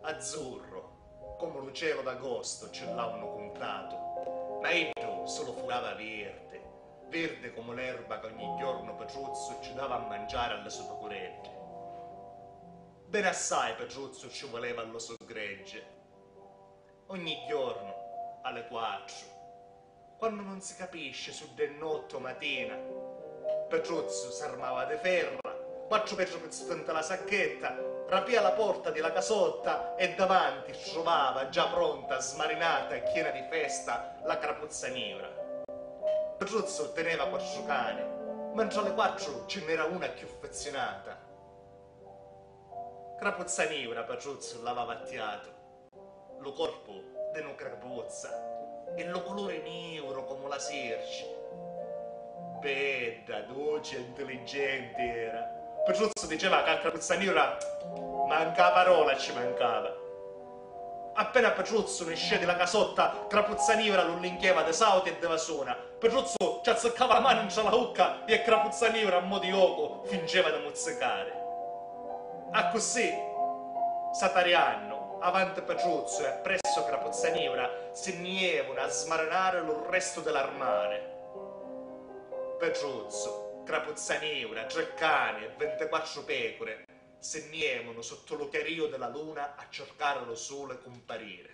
azzurro, come un cielo d'agosto ce l'hanno contato, ma Idro solo furava verde, verde come l'erba che ogni giorno Petruzzo ci dava a mangiare alle sue pecorette. Ben assai Petruzzo ci voleva allo suo gregge, ogni giorno alle 4, quando non si capisce su del notte o mattina, Petruzzo s'armava di ferra, 4 pezzi dentro la sacchetta, rapia la porta della casotta e davanti trovava già pronta, smarinata e piena di festa la crapuzza nera. Petruzzo teneva 4 cani, mentre alle 4 ce n'era una più affezionata. Crapuzza nera Petruzzo l'aveva attiato, lo corpo di una crapuzza e lo colore nero come la serce. Bella, dolce e intelligente era. Petruzzo diceva che al crapuzza nera manca parola, ci mancava. Appena Petruzzo ne esce dalla casotta, crapuzza nera lo linchieva de sauti e de vasona. Petruzzo ci azzeccava la mano in la ucca e crapuzza nera a mo' di oco fingeva di mozzicare. A così, Satarianno, avanti Petruzzo e appresso crapuzza nera, si nievano a smarinare lo resto dell'armare. Petruzzo, crapuzza nera, 3 cani e 24 pecore si nievano sotto lo chiario della luna a cercare lo sole comparire.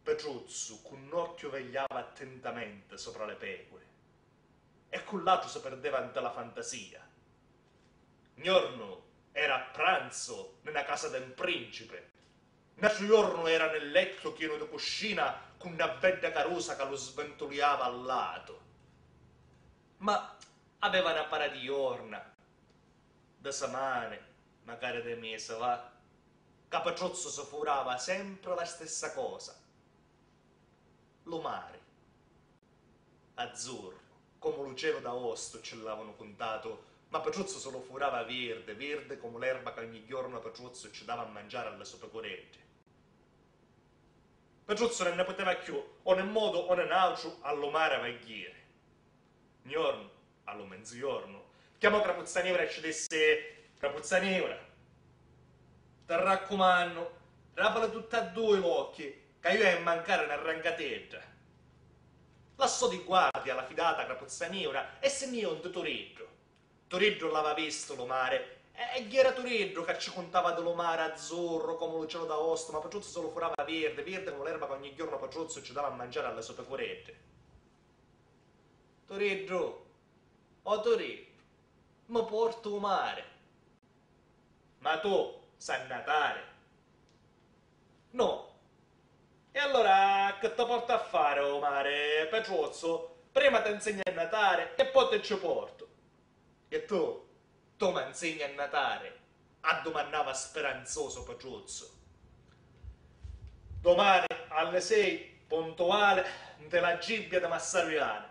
Petruzzo con un occhio vegliava attentamente sopra le pecore e con l'altro si perdeva ante la fantasia. Giorno era a pranzo nella casa del principe, un altro giorno era nel letto pieno di cuscina con una bella carusa che lo sventoliava al lato. Ma aveva una para di giorna, da settimane, magari di mese, va? Che Petruzzo si furava sempre la stessa cosa. Lo mare, azzurro, come lo cielo d'agosto ce l'avevano contato, ma Petruzzo se lo furava verde, verde come l'erba che ogni giorno Petruzzo ci dava a mangiare alle sue pecorette. Petruzzo non ne poteva più, o nel modo o nell'altro, allo mare a vaghire. Un giorno, allo mezzogiorno, chiamò crapuzza nera e ci disse: crapuzza nera, ti raccomando, rapala tutti e 2 gli occhi, che io è mancare una rangatetta. Lassò di guardia la fidata crapuzza nera e se ne un Toreggio. Toreggio l'aveva visto lo mare, e chi era Toreggio che ci contava dello mare azzurro come lo cielo d'agosto, ma Petruzzo se lo furava verde, verde come l'erba che ogni giorno Petruzzo ci dava a mangiare alle sue pecorette. Toreggio, oh Toreggio, mi porto il mare. Ma tu sai natare? No. E allora che ti porto a fare, o mare, Petruzzo? Prima ti insegno a natare e poi te ci porto. E tu mi insegni a natare? Addomandava speranzoso Petruzzo. Domani alle 6, puntuale, nella gibbia di Massariano.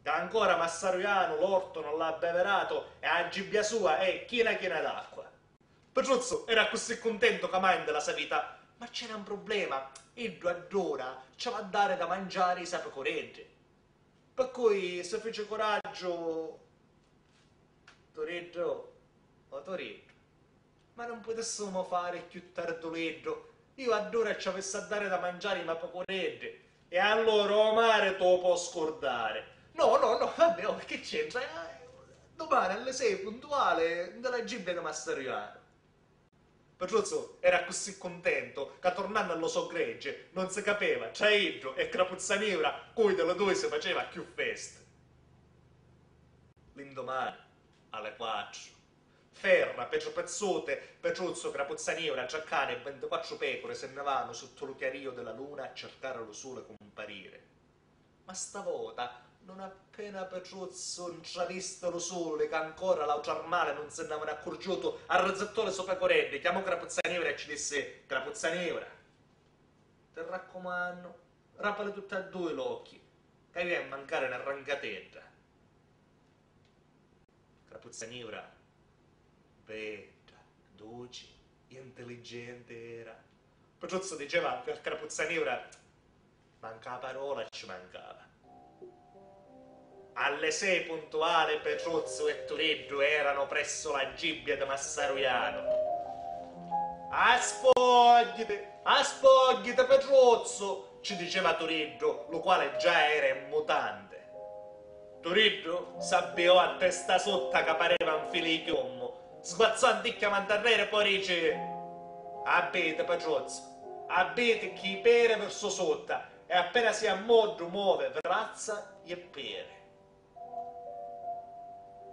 Che ancora Massariano l'orto non l'ha abbeverato e la gibbia sua è china d'acqua. Petruzzo era così contento che mai della sua vita, ma c'era un problema. Idro adora ci va a dare da mangiare i suoi pecoreggi. Per cui se fece coraggio, Toreggio, oh Toreggio, ma non potessimo fare più tardoleggio. Io adoro ci avessi a dare da mangiare i miei pecoreggi. E allora o mare te lo può scordare. No, vabbè, oh, che c'entra? Domani alle 6 puntuale nella gibbia di Massariano. Petruzzo era così contento che tornando allo suo gregge non si capiva tra Idro e crapuzza nera cui delle 2 si faceva più festa. L'indomani, alle 4, ferra, peggio pezzote, Petruzzo, crapuzza nera, giaccane e 24 pecore se ne vanno sotto lo chiario della luna a cercare lo sole comparire. Ma stavolta, non appena Petruzzo intravisto lo sole, che ancora l'altro armale non se ne aveva accorgiuto, arrazzettò le sue pecorelle, chiamò crapuzza nera e ci disse: crapuzza nera, ti raccomando, rapale tutte e 2 gli occhi, che viene a mancare una rangatetta. Crapuzza nera, bella, dolce, intelligente era. Petruzzo diceva che crapuzza nera manca la parola e ci mancava. Alle 6 puntuali Petruzzo e Turiddu erano presso la gibbia di Massaruiano. Aspogliate Petruzzo, ci diceva Turiddu, lo quale già era in mutande. Turiddu s'abbiò a testa sotto che pareva un filichiummo, sguazzò anticchia mantarrere e poi dice: abite Petruzzo, abite chi pere verso sotto, e appena si ammodo muove verazza e pere.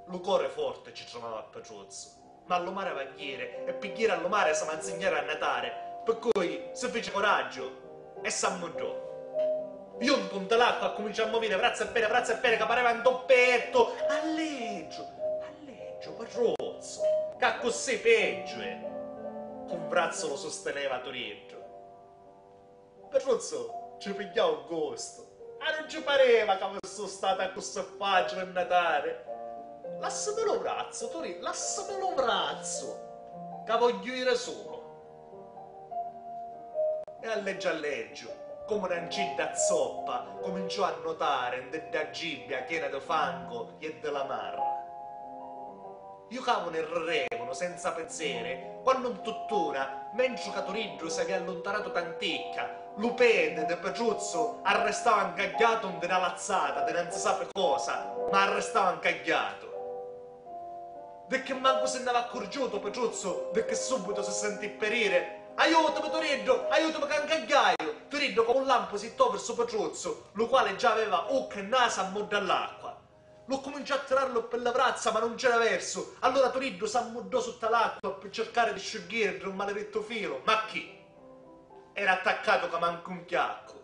Lo cuore forte ci trovava a Petruzzo, ma allo mare vagliere e picchiere allo mare si manzignare a natare, per cui si fece coraggio e s'ammodò. Io in punta l'acqua cominciò a muovere braccia e pere che pareva un toppetto. Alleggio, Petruzzo, che così peggio è. Un braccio lo sosteneva Turiddu. Petruzzo ci pigliò un gusto. Ah, non ci pareva che fosse stata così facile a natare. Lassamelo braccio, Turiddu, lassamelo braccio, che voglio ir solo. E alleggio, come un'ancilla zoppa, cominciò a nuotare da gibbia piena di fango e della marra. Io cavo nel revono senza pensiero, quando in tuttora, mentre che Turiddu si aveva allontanato tanticca, l'upede di Petruzzo arrestava incagliato in una lazzata, di non si sa cosa, ma arrestava incagliato. De che manco se ne aveva accorgiuto Petruzzo, de che subito si sentì perire. Aiutami Turiddu, aiutami che incagliaio! Turiddu con un lampo si tò verso Petruzzo, lo quale già aveva occhio e naso a mo' dall'acqua. Lo cominciò a tirarlo per la braccia, ma non c'era verso. Allora Turiddu s'ammodò sotto l'acqua per cercare di sciogliere un maledetto filo. Ma chi? Era attaccato che manco un chiacco.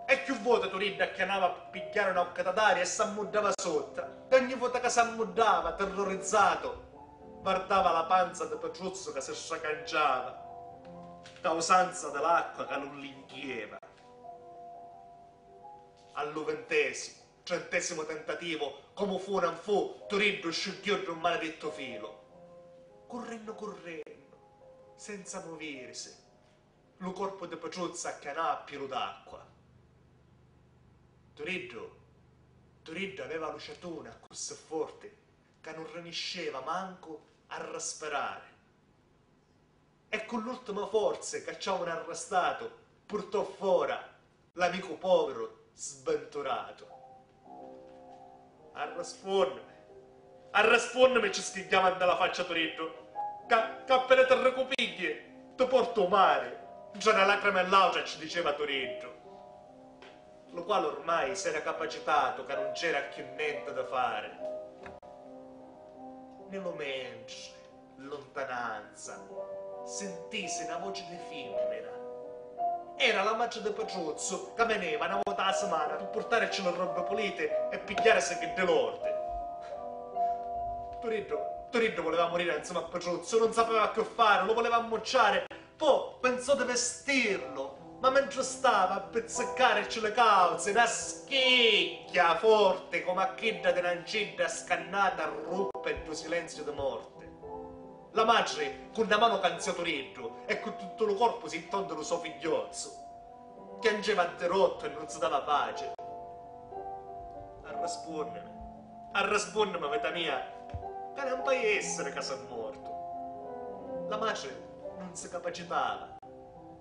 E più volte Turiddu acchianava per pigliare un'occata d'aria e s'ammodava sotto. E ogni volta che s'ammodava, terrorizzato, guardava la panza di Petruzzo che si sciacanciava, causanza dell'acqua che non l'inchieva. Al 20° tentativo, come fu non fu, Turiddu sciogliò un maledetto filo. Correndo, senza muoversi, lo corpo di Petruzzo acchianava a pieno d'acqua. Turiddu aveva luciatona così forte che non rinesceva manco a respirare. E con l'ultima forza che ci avevano arrestato, portò fuori l'amico povero sventurato. Arrasponnami, ci schigliava dalla faccia Turiddu, che appena te recupigli, ti porto mare. Già una lacrima e l'altra, ci diceva Turiddu, lo quale ormai si era capacitato che non c'era più niente da fare. Nello mentre, in lontananza, sentisse una voce di femmina. Era la madre di Petruzzo che veniva una volta alla settimana per portarci le robe pulite e pigliarsi che dell'orde. Turiddu voleva morire insieme a Petruzzo, non sapeva che fare, lo voleva ammocciare. Poi pensò di vestirlo, ma mentre stava a pizzicarci le calze, una schicchia forte come a chidda di un'ancilla scannata ruppe il silenzio di morte. La madre con una mano canzia Turiddu e con tutto il corpo si intonde lo suo figliozzo. Piangeva interrotto e non si dava pace. Arrasponnami, vita mia, che non puoi essere che sei morto. La madre non si capacitava,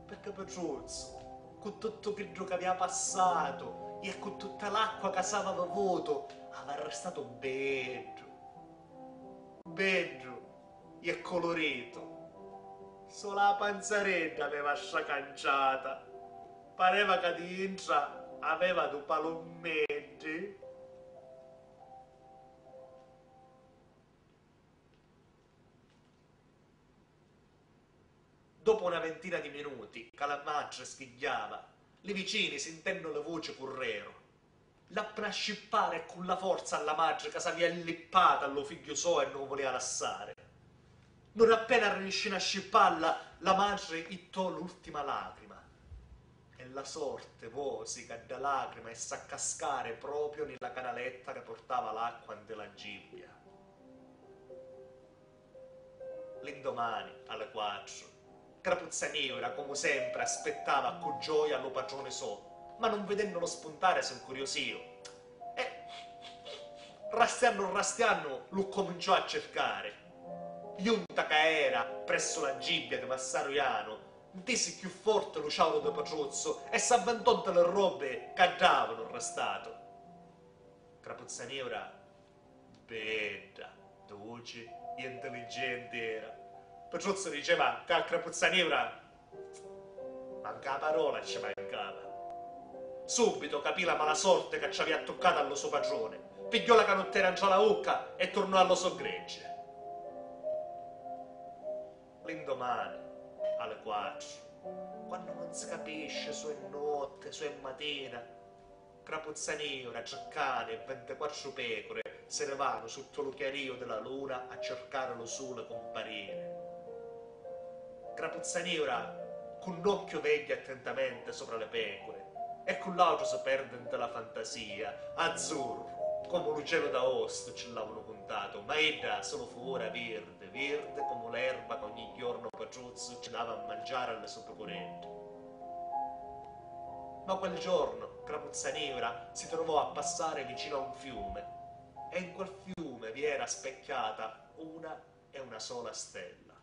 perché Petruzzo, con tutto quello che aveva passato e con tutta l'acqua che si aveva bevuto, aveva restato bello e colorito. Solo la panzaretta aveva sciacanciata, pareva che dentro aveva due palommetti. Dopo una ventina di minuti, che la madre schigliava, i vicini sentendo le voci correro. L'appena scippare con la forza alla madre che s'aveva illippata allo figlio suo e non lo voleva lasciare. Non appena riuscì a scipparla, la madre ittò l'ultima lacrima. E la sorte vosi che da lacrima e sa cascare proprio nella canaletta che portava l'acqua della gibbia. L'indomani, alle 4, Crapuzza Nera, come sempre, aspettava con gioia allo padrone suo, ma non vedendolo spuntare si incuriosì. Rastianno lo cominciò a cercare. Giunta che era presso la gibbia di Massaro Iano, intesi più forte lo ciauro di Patruzzo e s'avventò delle robe che andavano arrestato. Crapuzzaniera, bella, dolce e intelligente era. Patruzzo diceva che a Crapuzzaniera manca la parola, ci mancava. Subito capì la mala sorte che ci aveva toccato allo suo padrone, pigliò la canottera in la bocca e tornò allo suo gregge. L'indomani, alle 4, quando non si capisce se è notte, se è mattina, Crapuzzaniera, Giaccane e 24 pecore se ne vanno sotto lo chiario della luna a cercare lo sole comparire. Crapuzzaniera con un occhio veglia attentamente sopra le pecore e con l'altro si perde nella fantasia, azzurro, come un cielo d'aosto ce l'avano contato, ma era solo fuori verde, verde come l'erba che ogni giorno Patruzzo ci dava a mangiare alle sue pecorette. Ma quel giorno Crapuzzaniera si trovò a passare vicino a un fiume e in quel fiume vi era specchiata una e una sola stella.